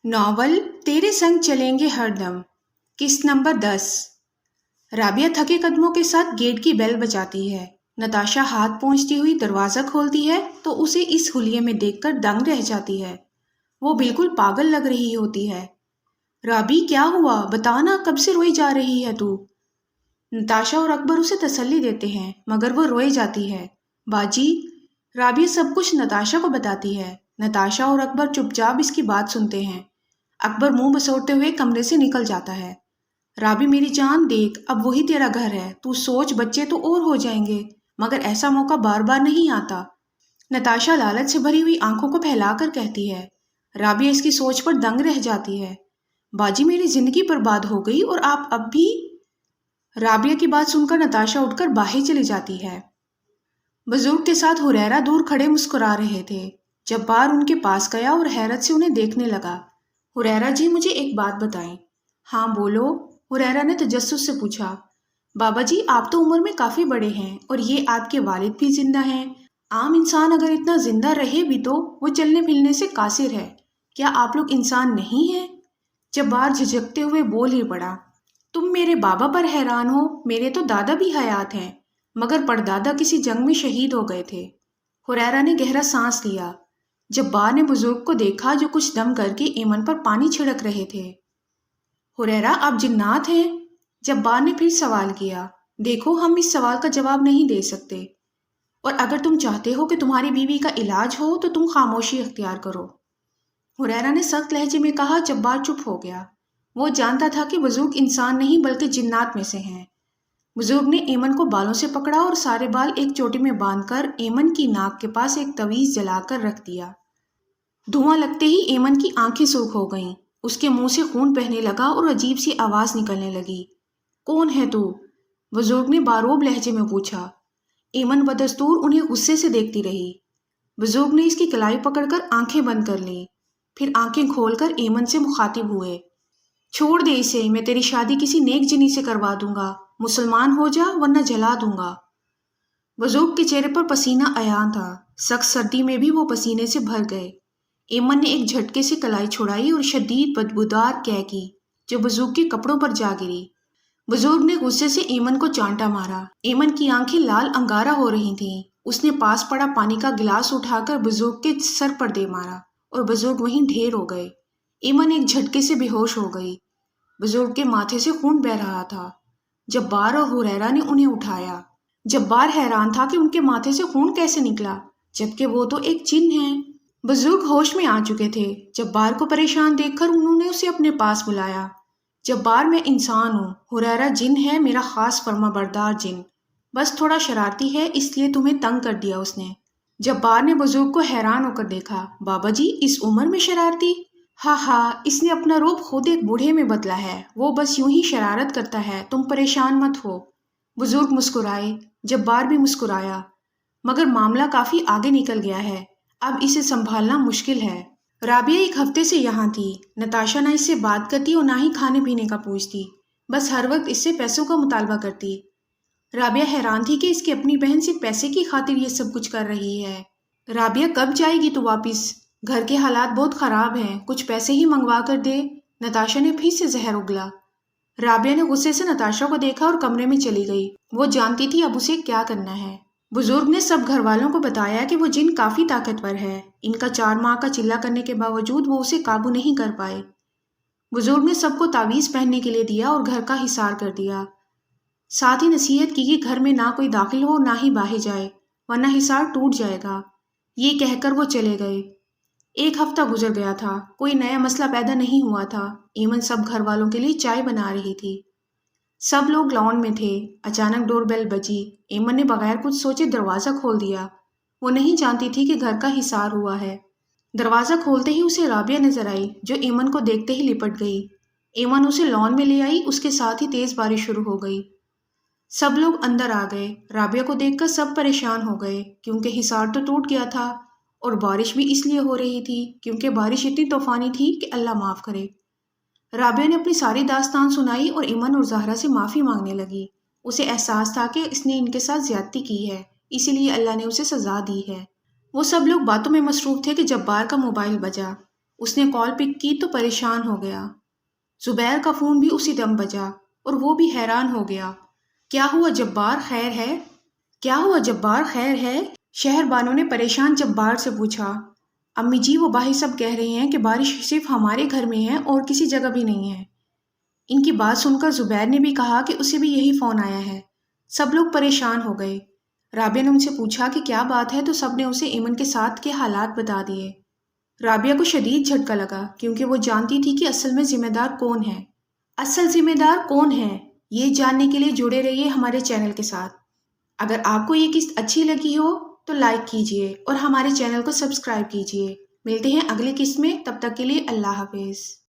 Novel تیرے سنگ چلیں گے ہر دم، قسط نمبر 10۔ رابعہ تھکے قدموں کے ساتھ گیٹ کی بیل بجاتی ہے۔ نتاشا ہاتھ پہنچتی ہوئی دروازہ کھولتی ہے تو اسے اس حلیے میں دیکھ کر دنگ رہ جاتی ہے۔ وہ بالکل پاگل لگ رہی ہوتی ہے۔ رابی کیا ہوا؟ بتانا، کب سے روئی جا رہی ہے تو؟ نتاشا اور اکبر اسے تسلی دیتے ہیں مگر وہ روئے جاتی ہے۔ باجی، رابعہ سب کچھ نتاشا کو بتاتی ہے۔ نتاشا اور اکبر چپ چاپ اس کی بات سنتے ہیں۔ اکبر منہ بسوڑتے ہوئے کمرے سے نکل جاتا ہے۔ رابی میری جان دیکھ، اب وہی تیرا گھر ہے، تو سوچ بچے تو اور ہو جائیں گے، مگر ایسا موقع بار بار نہیں آتا۔ نتاشا لالچ سے بھری ہوئی آنکھوں کو پھیلا کر کہتی ہے۔ رابعہ اس کی سوچ پر دنگ رہ جاتی ہے۔ باجی میری زندگی برباد ہو گئی اور آپ اب بھی؟ رابعہ کی بات سن کر نتاشا اٹھ کر باہر چلی جاتی ہے۔ بزرگ کے ساتھ ہریرا دور کھڑے مسکرا رہے تھے۔ جبار ان کے پاس گیا اور حیرت سے انہیں دیکھنے لگا۔ ہریرا جی، مجھے ایک بات بتائیں۔ ہاں بولو، ہریرا نے تجسس سے پوچھا۔ بابا جی، آپ تو عمر میں کافی بڑے ہیں اور یہ آپ کے والد بھی زندہ ہیں۔ عام انسان اگر اتنا زندہ رہے بھی تو وہ چلنے پھرنے سے قاصر ہے۔ کیا آپ لوگ انسان نہیں ہیں؟ جبار جھجکتے ہوئے بول ہی پڑا۔ تم میرے بابا پر حیران ہو، میرے تو دادا بھی حیات ہیں، مگر پردادا کسی جنگ میں شہید ہو گئے تھے۔ ہریرا نے گہرا سانس لیا۔ جبار نے بزرگ کو دیکھا جو کچھ دم کر کے ایمن پر پانی چھڑک رہے تھے۔ ہریرا، آپ جنات ہیں؟ جبار نے پھر سوال کیا۔ دیکھو، ہم اس سوال کا جواب نہیں دے سکتے، اور اگر تم چاہتے ہو کہ تمہاری بیوی کا علاج ہو تو تم خاموشی اختیار کرو۔ ہریرا نے سخت لہجے میں کہا۔ جبار چپ ہو گیا۔ وہ جانتا تھا کہ بزرگ انسان نہیں بلکہ جنات میں سے ہیں۔ بزرگ نے ایمن کو بالوں سے پکڑا اور سارے بال ایک چوٹی میں باندھ کر ایمن کی ناک کے پاس ایک تویز جلا کر رکھ دیا۔ دھواں لگتے ہی ایمن کی آنکھیں سرخ ہو گئیں، اس کے منہ سے خون بہنے لگا اور عجیب سی آواز نکلنے لگی۔ کون ہے تو؟ بزرگ نے باروب لہجے میں پوچھا۔ ایمن بدستور انہیں غصے سے دیکھتی رہی۔ بزرگ نے اس کی کلائی پکڑ کر آنکھیں بند کر لیں، پھر آنکھیں کھول کر ایمن سے مخاطب ہوئے۔ چھوڑ دے اسے، میں تیری شادی کسی نیک جنی سے کروا دوں گا، مسلمان ہو جا ورنہ جلا دوں گا۔ بزرگ کے چہرے پر پسینہ عیاں تھا، سخت سردی میں بھی وہ پسینے سے بھر گئے۔ ایمن نے ایک جھٹکے سے کلائی چھڑائی اور شدید بدبودار کہہ کی جو بزرگ کے کپڑوں پر جا گری۔ بزرگ نے غصے سے ایمن کو چانٹا مارا۔ ایمن کی آنکھیں لال انگارہ ہو رہی تھیں۔ اس نے پاس پڑا پانی کا گلاس اٹھا کر بزرگ کے سر پر دے مارا اور بزرگ وہیں ڈھیر ہو گئے۔ ایمن ایک جھٹکے سے بے ہوش ہو گئی۔ بزرگ کے ماتھے سے خون بہہ رہا تھا۔ جبار اور ہریرا نے انہیں اٹھایا۔ جبار حیران تھا کہ ان کے ماتھے سے خون کیسے نکلا، جبکہ وہ تو ایک جن ہیں۔ بزرگ ہوش میں آ چکے تھے۔ جبار کو پریشان دیکھ کر انہوں نے اسے اپنے پاس بلایا۔ جبار، میں انسان ہوں، ہریرا جن ہے، میرا خاص فرما بردار جن، بس تھوڑا شرارتی ہے، اس لیے تمہیں تنگ کر دیا اس نے۔ جبار نے بزرگ کو حیران ہو کر دیکھا۔ بابا جی، اس عمر میں شرارتی؟ ہاں ہاں، اس نے اپنا روپ خود ایک بوڑھے میں بدلا ہے، وہ بس یوں ہی شرارت کرتا ہے، تم پریشان مت ہو۔ بزرگ مسکرائے، جبار بھی مسکرایا، مگر معاملہ کافی آگے نکل گیا ہے، اب اسے سنبھالنا مشکل ہے۔ رابعہ ایک ہفتے سے یہاں تھی۔ نتاشا نہ اس سے بات کرتی اور نہ ہی کھانے پینے کا پوچھتی، بس ہر وقت اس سے پیسوں کا مطالبہ کرتی۔ رابعہ حیران تھی کہ اس کی اپنی بہن صرف پیسے کی خاطر یہ سب کچھ کر رہی ہے۔ رابعہ، کب جائے گی تو واپس؟ گھر کے حالات بہت خراب ہیں، کچھ پیسے ہی منگوا کر دے۔ نتاشا نے پھر سے زہر اگلا۔ رابعہ نے غصے سے نتاشا کو دیکھا اور کمرے میں چلی گئی۔ وہ جانتی تھی اب اسے کیا کرنا ہے۔ بزرگ نے سب گھر والوں کو بتایا کہ وہ جن کافی طاقتور ہے، ان کا 4 ماہ کا چلہ کرنے کے باوجود وہ اسے قابو نہیں کر پائے۔ بزرگ نے سب کو تعویذ پہننے کے لیے دیا اور گھر کا حصار کر دیا، ساتھ ہی نصیحت کی کہ گھر میں نہ کوئی داخل ہو نہ ہی باہر جائے ورنہ حصار ٹوٹ جائے گا۔ یہ کہہ کر وہ چلے گئے۔ 1 ہفتہ گزر گیا تھا، کوئی نیا مسئلہ پیدا نہیں ہوا تھا۔ ایمن سب گھر والوں کے لیے چائے بنا رہی تھی۔ سب لوگ لان میں تھے۔ اچانک ڈور بیل بجی۔ ایمن نے بغیر کچھ سوچے دروازہ کھول دیا۔ وہ نہیں جانتی تھی کہ گھر کا حصار ہوا ہے۔ دروازہ کھولتے ہی اسے رابعہ نظر آئی جو ایمن کو دیکھتے ہی لپٹ گئی۔ ایمن اسے لان میں لے آئی، اس کے ساتھ ہی تیز بارش شروع ہو گئی۔ سب لوگ اندر آ گئے۔ رابعہ کو دیکھ کر سب پریشان ہو گئے کیونکہ حصار تو ٹوٹ گیا تھا، اور بارش بھی اس لیے ہو رہی تھی کیونکہ بارش اتنی طوفانی تھی کہ اللہ معاف کرے۔ رابعہ نے اپنی ساری داستان سنائی اور ایمن اور زہرا سے معافی مانگنے لگی۔ اسے احساس تھا کہ اس نے ان کے ساتھ زیادتی کی ہے، اسی لیے اللہ نے اسے سزا دی ہے۔ وہ سب لوگ باتوں میں مصروف تھے کہ جبار کا موبائل بجا۔ اس نے کال پک کی تو پریشان ہو گیا۔ زبیر کا فون بھی اسی دم بجا اور وہ بھی حیران ہو گیا۔ کیا ہوا جبار، خیر ہے؟ کیا ہوا جبار، خیر ہے؟ شہر بانو نے پریشان جبار سے پوچھا۔ امی جی، وہ باہر سب کہہ رہے ہیں کہ بارش صرف ہمارے گھر میں ہے اور کسی جگہ بھی نہیں ہے۔ ان کی بات سن کر زبیر نے بھی کہا کہ اسے بھی یہی فون آیا ہے۔ سب لوگ پریشان ہو گئے۔ رابعہ نے ان سے پوچھا کہ کیا بات ہے تو سب نے اسے ایمن کے ساتھ کے حالات بتا دیے۔ رابعہ کو شدید جھٹکا لگا کیونکہ وہ جانتی تھی کہ اصل میں ذمہ دار کون ہے۔ اصل ذمہ دار کون ہے یہ جاننے کے لیے جڑے رہیے ہمارے چینل کے ساتھ۔ اگر آپ کو یہ قسط اچھی لگی ہو تو لائک کیجئے اور ہمارے چینل کو سبسکرائب کیجئے۔ ملتے ہیں اگلی قسط میں، تب تک کے لیے اللہ حافظ۔